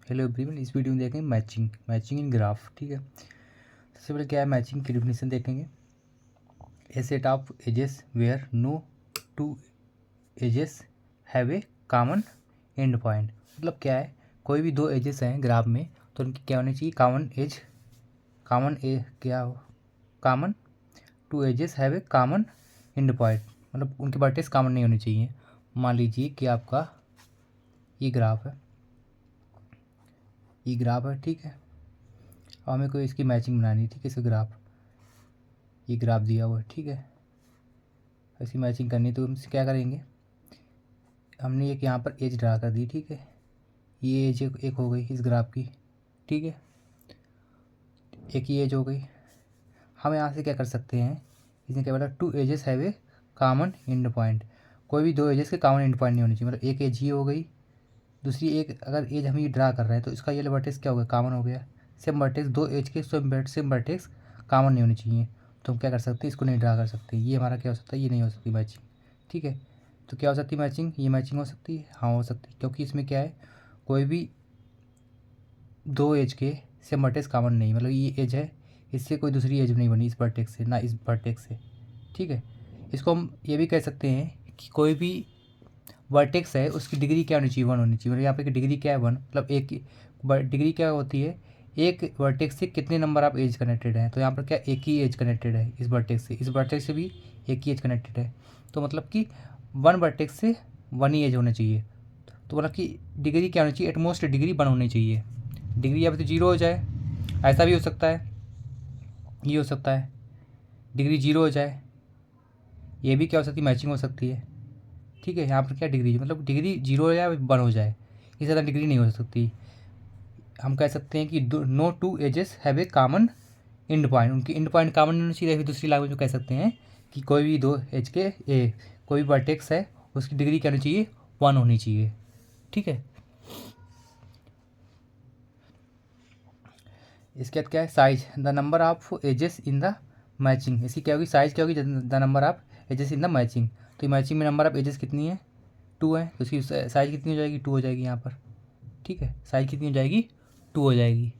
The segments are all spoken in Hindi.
हेलो एवरीवन, इस वीडियो में देखेंगे मैचिंग इन ग्राफ। ठीक है, सबसे पहले क्या है मैचिंग की डेफिनेशन देखेंगे। A set of edges where no two edges have a common end point. मतलब क्या है, कोई भी दो एजेस हैं ग्राफ में तो उनकी क्या होनी चाहिए, common two edges have a common end point. मतलब उनके वर्टेक्स कॉमन नहीं होनी चाहिए। मान लीजिए कि आपका ये ग्राफ है, ठीक है, और हमें कोई इसकी मैचिंग बनानी है। ठीक है, इसका ये ग्राफ दिया हुआ है, ठीक है, इसकी मैचिंग करनी है तो हम क्या करेंगे, हमने एक यहाँ पर एज ड्रा कर दी। ठीक है, ये एज एक हो गई इस ग्राफ की। ठीक है, एक ही एज हो गई। हम यहाँ से क्या कर सकते हैं, इसने क्या बोला, two edges have a common end point. कोई भी दो एजेस के कॉमन एंड पॉइंट नहीं होनी चाहिए। मतलब एक एज ये हो गई, दूसरी एक अगर एज हम ये ड्रा कर रहे हैं तो इसका ये वर्टेक्स क्या हो गया, कॉमन हो गया। सेम वर्टेक्स दो एज के सेम वर्टेक्स कॉमन नहीं होनी चाहिए। तो हम क्या कर सकते हैं, इसको नहीं ड्रा कर सकते। ये हमारा क्या हो सकता है, ये नहीं हो सकती मैचिंग। ठीक है, तो क्या हो सकती है मैचिंग, ये मैचिंग हो सकती है, हाँ हो सकती है, क्योंकि इसमें क्या है, कोई भी दो एज के सेम वर्टेक्स कॉमन नहीं। मतलब ये एज है, इससे कोई दूसरी एज नहीं बनी इस वर्टेक्स से, ना इस वर्टेक्स से। ठीक है, इसको हम ये भी कह सकते हैं कि कोई भी वर्टेक्स है उसकी डिग्री क्या होनी चाहिए, 1 होनी चाहिए। मतलब यहाँ पे डिग्री क्या है, 1। मतलब एक डिग्री क्या होती है, एक वर्टेक्स से कितने नंबर ऑफ एज कनेक्टेड है। तो यहाँ पर क्या एक ही एज कनेक्टेड है इस वर्टेक्स से, इस वर्टेक्स से भी एक ही एज कनेक्टेड है। तो मतलब कि 1 वर्टेक्स से 1 ही एज होना चाहिए। तो मतलब कि डिग्री क्या होनी चाहिए, एटमोस्ट डिग्री 1 होनी चाहिए। डिग्री या तो 0 हो जाए, ऐसा भी हो सकता है, ये हो सकता है डिग्री 0 हो जाए, ये भी क्या हो सकती है, मैचिंग हो सकती है। ठीक है, यहाँ पर क्या डिग्री, मतलब डिग्री 0 हो जाए 1 हो जाए, इससे ज़्यादा डिग्री नहीं हो सकती। हम कह सकते हैं कि no two edges have a common end point. उनकी एंड पॉइंट कॉमन होनी चाहिए। फिर दूसरी लैंग्वेज में कह सकते हैं कि कोई भी दो एज के कोई वर्टेक्स है उसकी डिग्री क्या होनी चाहिए, 1 होनी चाहिए। ठीक है, इसके बाद क्या है, size the number of edges in the matching. इसकी क्या होगी, साइज क्या होगी, the number of edges in the matching. तो मैचिंग में नंबर ऑफ एजेस कितनी है, 2 है, तो इसकी साइज कितनी हो जाएगी, 2 हो जाएगी यहाँ पर। ठीक है, साइज कितनी हो जाएगी, 2 हो जाएगी।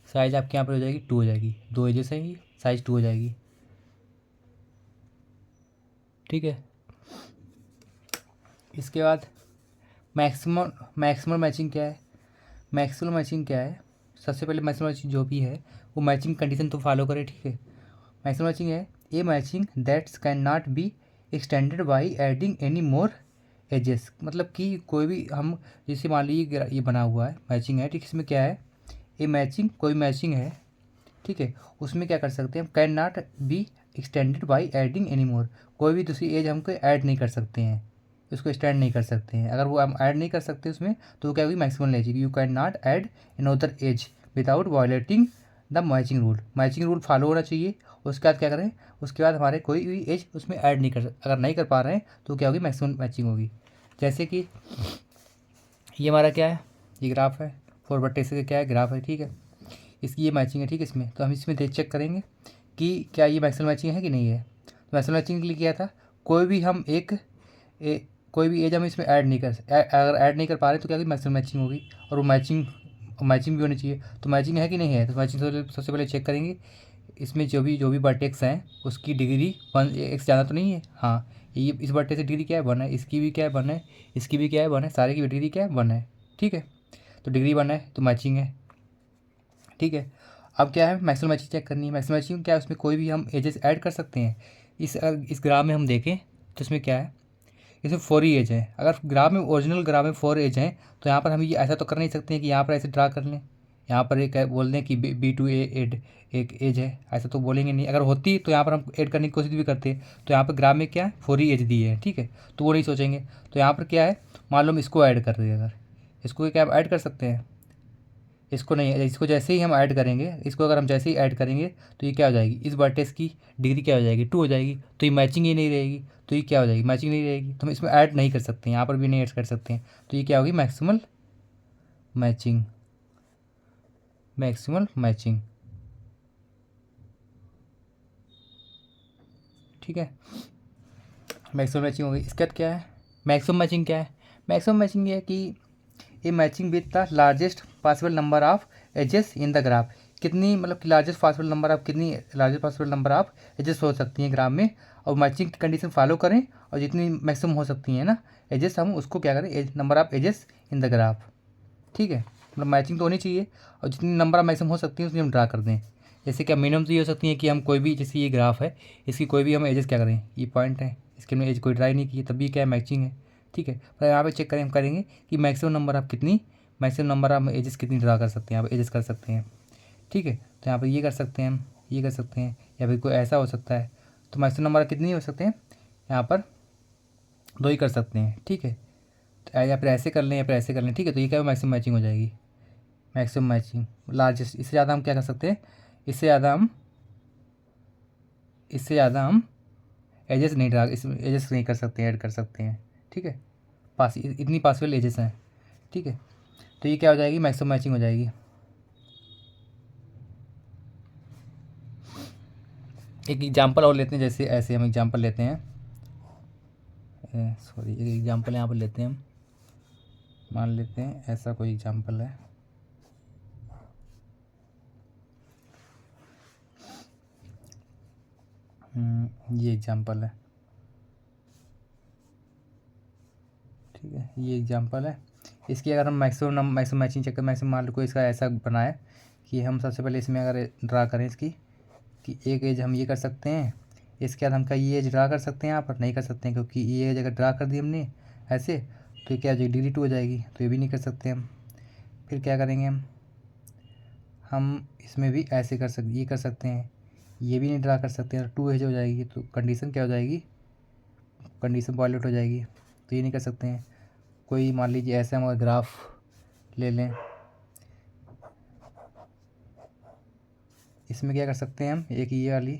साइज आपके यहाँ पर हो जाएगी 2 हो जाएगी, दो एजेस है ही, साइज 2 हो जाएगी। ठीक है, इसके बाद मैक्सिमम मैक्सिमम मैचिंग क्या है, मैक्सिमम मैचिंग क्या है, सबसे पहले मैक्सिमम मैचिंग जो भी है वो मैचिंग कंडीशन तो फॉलो करे। ठीक है, मैक्सिमम मैचिंग है a matching that's cannot be extended by adding any more edges. मतलब कि कोई भी हम, जैसे मान लीजिए ये बना हुआ है मैचिंग है, ठीक, इसमें क्या है, ये मैचिंग कोई मैचिंग है, ठीक है, उसमें क्या कर सकते हैं हम, can not be extended by adding any मोर। कोई भी दूसरी एज हमको ऐड नहीं कर सकते हैं, उसको एक्सटेंड नहीं कर सकते हैं। अगर वो हम ऐड नहीं कर सकते उसमें तो वो क्या होगी, maximum edge. You can not add another edge without violating the matching rule. Matching rule follow होना चाहिए। उसके बाद क्या करें, उसके बाद हमारे कोई भी एज उसमें ऐड नहीं कर, अगर नहीं कर पा रहे हैं तो क्या होगी, मैक्सिमम मैचिंग होगी। जैसे कि ये हमारा क्या है, ये ग्राफ है, 4/6 का क्या है, ग्राफ है। ठीक है, इसकी ये मैचिंग है। ठीक है, इसमें तो हम इसमें देख चेक करेंगे कि क्या ये मैक्सिमम मैचिंग है कि नहीं है। तो मैक्सिमम मैचिंग के लिए क्या था, कोई भी हम कोई भी एज हम इसमें ऐड नहीं अगर ऐड नहीं कर पा रहे तो क्या होगी, मैक्सिमम मैचिंग होगी। और वो मैचिंग भी होनी चाहिए। तो मैचिंग है कि नहीं है, तो मैचिंग सबसे पहले चेक करेंगे इसमें जो भी वर्टेक्स हैं उसकी डिग्री 1 एक से ज़्यादा तो नहीं है। हाँ, ये इस वर्टेक्स से डिग्री क्या है, 1 है, इसकी भी क्या है, 1 है, इसकी भी क्या है, 1 है, सारे की डिग्री क्या है, 1 है। ठीक है, तो डिग्री 1 है तो मैचिंग है। ठीक है, अब क्या है, मैक्सिमम मैचिंग चेक करनी है। मैक्सिमम मैचिंग क्या है, उसमें कोई भी हम एजेस ऐड कर सकते हैं। इस ग्राफ में हम देखें तो इसमें क्या है, इसमें 4 ही एज है। अगर ग्राफ में, ओरिजिनल ग्राफ में 4 एज हैं तो यहाँ पर हम ये ऐसा तो कर नहीं सकते हैं कि यहाँ पर ऐसे ड्रा कर लें, यहाँ पर एक बोल दें कि B2 एड एक एज है, ऐसा तो बोलेंगे नहीं। अगर होती तो यहाँ पर हम ऐड करने की कोशिश भी करते, तो यहाँ पर ग्राफ में क्या है, 4 ही एज दी है। ठीक है, तो वो नहीं सोचेंगे। तो यहाँ पर क्या है, मान लो हम इसको ऐड कर रहे हैं, अगर इसको क्या ऐड कर सकते हैं, इसको नहीं, इसको जैसे ही हम ऐड करेंगे, इसको अगर हम जैसे ही ऐड करेंगे तो ये क्या हो जाएगी, इस वर्टेक्स की डिग्री क्या हो जाएगी, 2 हो जाएगी। तो ये मैचिंग ही नहीं रहेगी, तो ये क्या हो जाएगी, मैचिंग नहीं रहेगी। तो हम इसमें ऐड नहीं कर सकते, यहाँ पर भी नहीं ऐड कर सकते हैं। तो ये क्या होगी, मैक्सिमल मैचिंग। मैक्सिमल मैचिंग, ठीक है, मैक्सिमम मैचिंग होगी। इसके बाद क्या है, मैक्सिमम मैचिंग क्या है, मैक्सिमम मैचिंग ये है कि a matching with the largest possible number of edges in the graph. कितनी मतलब कि लार्जेस्ट पॉसिबल नंबर ऑफ कितनी largest possible number of edges हो सकती हैं ग्राफ में, और मैचिंग कंडीशन फॉलो करें, और जितनी मैक्सिमम हो सकती हैं ना एजेस, हम उसको क्या करें, edge number of edges in the graph. ठीक है, मतलब मैचिंग तो होनी चाहिए, और जितनी नंबर ऑफ मैक्सिमम हो सकती है उतनी हम ड्रा कर दें। जैसे क्या मिनिमम तो ये हो सकती है कि हम कोई भी, जैसे ये ग्राफ है इसकी कोई भी हम एजेस क्या करें, ये पॉइंट है इसके हमने एज कोई ड्राई नहीं की, तब भी क्या है मैचिंग है। ठीक है, पर यहाँ पे चेक करें, हम करेंगे कि मैक्सिमम नंबर ऑफ कितनी, मैक्सिमम नंबर ऑफ एजेस कितनी ड्रा कर सकते हैं, यहाँ पर एजेस कर सकते हैं। ठीक है, तो यहाँ पर ये कर सकते हैं हम, ये कर सकते हैं, या फिर कोई ऐसा हो सकता है। तो मैक्सिमम नंबर कितनी हो सकते हैं, यहाँ पर 2 ही कर सकते हैं। ठीक है, तो या फिर ऐसे कर लें या फिर ऐसे कर लें। ठीक है, तो ये क्या मैक्सिमम मैचिंग हो जाएगी, मैक्सिमम मैचिंग लार्जेस्ट। इससे ज़्यादा हम क्या कर सकते हैं, इससे ज़्यादा हम एजेस नहीं ड्रा, इसमें एजेस नहीं कर सकते, ऐड कर सकते हैं। ठीक है, इतनी पॉसिबल एजेस हैं। ठीक है, तो ये क्या हो जाएगी, मैक्सिमम मैचिंग हो जाएगी। एक एग्जांपल और लेते हैं, जैसे ऐसे हम एग्जांपल लेते हैं, सॉरी एक एग्जांपल यहाँ पर लेते हैं हम, मान लेते हैं ऐसा कोई एग्जांपल है, ये एग्जांपल है। ठीक है, ये एग्जांपल है। इसकी अगर हम मैक्सिमम मैचिंग चेक करें, मैक्सिमम मान लो कोई इसका ऐसा बनाए कि हम सबसे पहले इसमें अगर ड्रा करें इसकी, कि एक एज हम ये कर सकते हैं, इसके बाद हम क्या ये एज ड्रा कर सकते हैं, यहाँ पर नहीं कर सकते हैं, क्योंकि ये एज अगर ड्रा कर दी हमने ऐसे तो ये क्या हो जाएगी, डिलीट हो जाएगी, तो ये भी नहीं कर सकते हम। फिर क्या करेंगे हम इसमें भी ऐसे ये कर सकते हैं, ये भी नहीं ड्रा कर सकते हैं, 2 एज हो जाएगी, तो कंडीशन क्या हो जाएगी, कंडीशन वायलेट हो जाएगी, तो ये नहीं कर सकते हैं। कोई मान लीजिए ऐसे हम अगर ग्राफ ले लें, इसमें क्या कर सकते हैं हम, एक ये वाली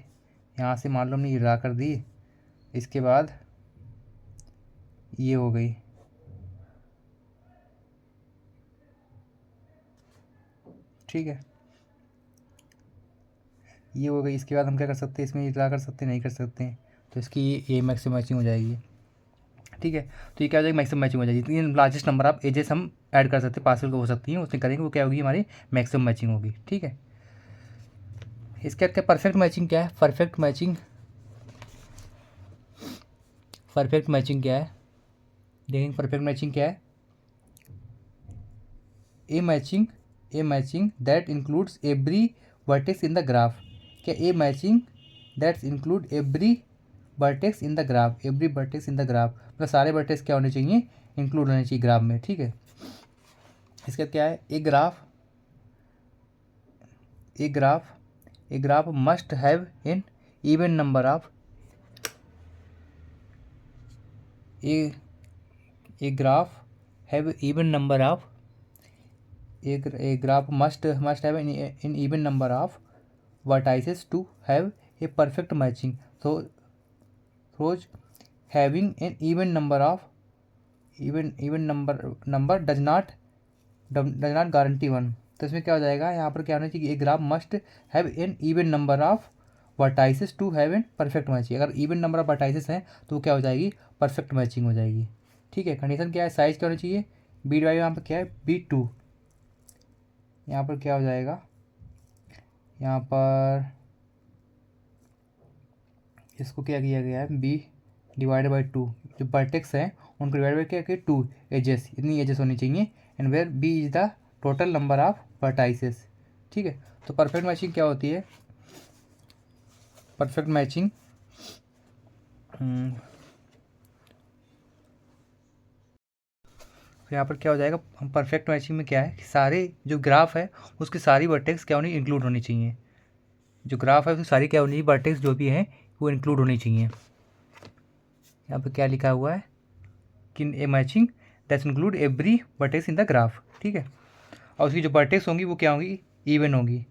यहाँ से मान लो हमने ये ड्रा कर दी, इसके बाद ये हो गई, ठीक है, ये हो गई। इसके बाद हम क्या कर सकते हैं, इसमें ये ड्रा कर सकते हैं, नहीं कर सकते हैं, तो इसकी ये मैक्सिमम मैचिंग हो जाएगी। ठीक है, तो ये क्या हो जाएगी, मैक्सिमम मैचिंग हो जाएगी। जितनी लार्जेस्ट नंबर ऑफ एजेस हम ऐड कर सकते हैं, पासिबल हो सकती हैं, उसमें करेंगे, वो क्या होगी, हमारी मैक्सिमम मैचिंग होगी। ठीक है, इसके बाद क्या परफेक्ट मैचिंग क्या है, परफेक्ट मैचिंग क्या है, देखेंगे परफेक्ट मैचिंग क्या है। A matching that includes every vertex in the graph. क्या a matching that include every vertex in the graph, every vertex in the graph, मतलब सारे वर्टेक्स क्या होने चाहिए, इंक्लूड होने चाहिए ग्राफ में। ठीक है, इसका क्या है, a graph must have an even number of, a graph have even number of, a graph must have an even number of vertices to have a perfect matching. So having an even number of number does not guarantee one। तो इसमें क्या हो जाएगा, यहाँ पर क्या होना चाहिए, एक graph must have an even number of vertices to have an perfect matching. अगर इवन नंबर ऑफ वर्टाइसेस हैं तो क्या हो जाएगी, परफेक्ट मैचिंग हो जाएगी। ठीक है, कंडीशन क्या है, साइज क्या होनी चाहिए, बी वाई यहाँ पर क्या है, B2, यहाँ पर क्या हो जाएगा, यहाँ पर इसको क्या किया गया है, B/2, जो वर्टेक्स हैं उनको डिवाइड बाई क्या किया, 2 एजेस, इतनी एजेस होनी चाहिए, and where B is the total number of vertices. ठीक है, तो परफेक्ट मैचिंग क्या होती है, परफेक्ट मैचिंग यहाँ पर क्या हो जाएगा, परफेक्ट मैचिंग में क्या है, सारे जो ग्राफ है उसकी सारी वर्टेक्स क्या होनी, इंक्लूड होनी चाहिए, जो ग्राफ है उसकी सारी क्या होनी चाहिए, वर्टेक्स जो भी हैं वो इंक्लूड होनी चाहिए। यहाँ पर क्या लिखा हुआ है कि a matching that include every vertex in the graph. ठीक है, और उसकी जो वर्टेक्स होंगी वो क्या होंगी, इवन होंगी,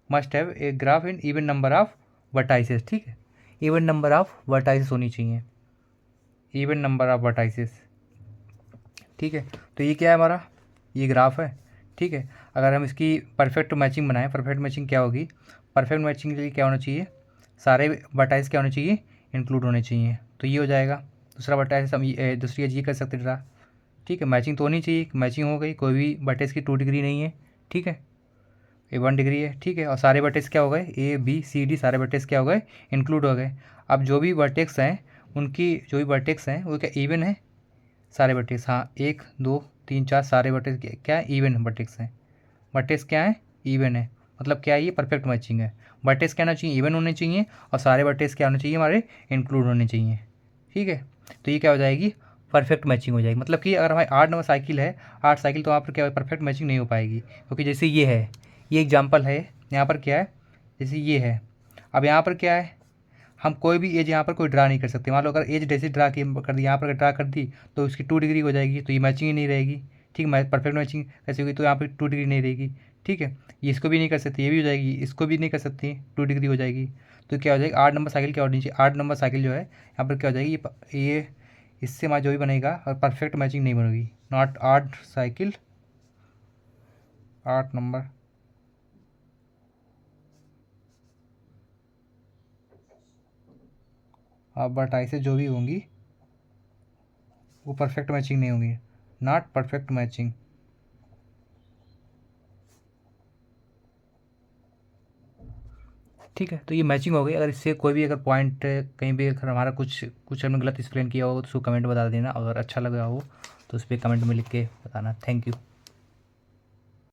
must have a graph in even number of vertices. ठीक है, इवन नंबर ऑफ वर्टाइसेस होनी चाहिए, इवन नंबर ऑफ वर्टाइसेस। ठीक है, तो ये क्या है हमारा, ये ग्राफ है। ठीक है, अगर हम इसकी परफेक्ट मैचिंग बनाएं, परफेक्ट मैचिंग क्या होगी, परफेक्ट मैचिंग के लिए क्या होना चाहिए, सारे वर्टाइस क्या होने चाहिए, इंक्लूड होने चाहिए, तो ये हो जाएगा। दूसरा वर्टाइस हम दूसरी एज ये कर सकते ड्रा, ठीक है, मैचिंग तो होनी चाहिए, मैचिंग हो गई, कोई भी वर्टेक्स की 2 डिग्री नहीं है, ठीक है, ये 1 डिग्री है, ठीक है, और सारे वर्टेक्स क्या हो गए, ए बी सी डी सारे वर्टेक्स क्या हो गए, इंक्लूड हो गए। अब जो भी वर्टेक्स हैं उनकी जो भी वर्टेक्स हैं वो क्या इवन है, सारे वर्टेक्स, हाँ 1 2 3 4 सारे वर्टेक्स क्या इवन वर्टेक्स हैं, वर्टेक्स क्या है इवन है, मतलब क्या है ये परफेक्ट मैचिंग है। वर्टेक्स क्या होना चाहिए, इवन होने चाहिए, और सारे वर्टेक्स क्या होने चाहिए हमारे, इंक्लूड होने चाहिए, ठीक है। तो ये क्या हो जाएगी, परफेक्ट मैचिंग हो जाएगी। मतलब कि अगर हमारी 8 नंबर साइकिल है, 8 साइकिल, तो वहाँ पर क्या परफेक्ट मैचिंग नहीं हो पाएगी, क्योंकि जैसे ये है, ये एग्जाम्पल है, यहाँ पर क्या है, जैसे ये है, अब यहाँ पर क्या है, हम कोई भी एज यहाँ पर कोई ड्रा नहीं कर सकते। मान लो अगर एज जैसे ड्रा की कर दी, यहाँ पर ड्रा कर दी तो उसकी 2 डिग्री हो जाएगी, तो ये मैचिंग ही नहीं रहेगी, ठीक है, परफेक्ट मैचिंग कैसे होगी, तो यहाँ पर 2 डिग्री नहीं रहेगी, ठीक है। ये इसको भी नहीं कर सकते, ये भी हो जाएगी, इसको भी नहीं कर सकते, 2 डिग्री हो जाएगी। तो क्या हो जाएगी, 8 नंबर साइकिल क्या होनी चाहिए, 8 नंबर साइकिल जो है यहाँ पर क्या हो जाएगी, ये इससे हमारा जो भी बनेगा और परफेक्ट मैचिंग नहीं बनेगी, नॉट 8 साइकिल 8 नंबर अब बटाई से जो भी होंगी वो परफेक्ट मैचिंग नहीं होंगी, नॉट परफेक्ट मैचिंग। ठीक है, तो ये मैचिंग हो गई। अगर इससे कोई भी अगर पॉइंट कहीं भी अगर हमारा कुछ हमने गलत एक्सप्लेन किया हो तो उसको कमेंट बता देना, अगर अच्छा लगा हो तो उस पर कमेंट में लिख के बताना। Thank you.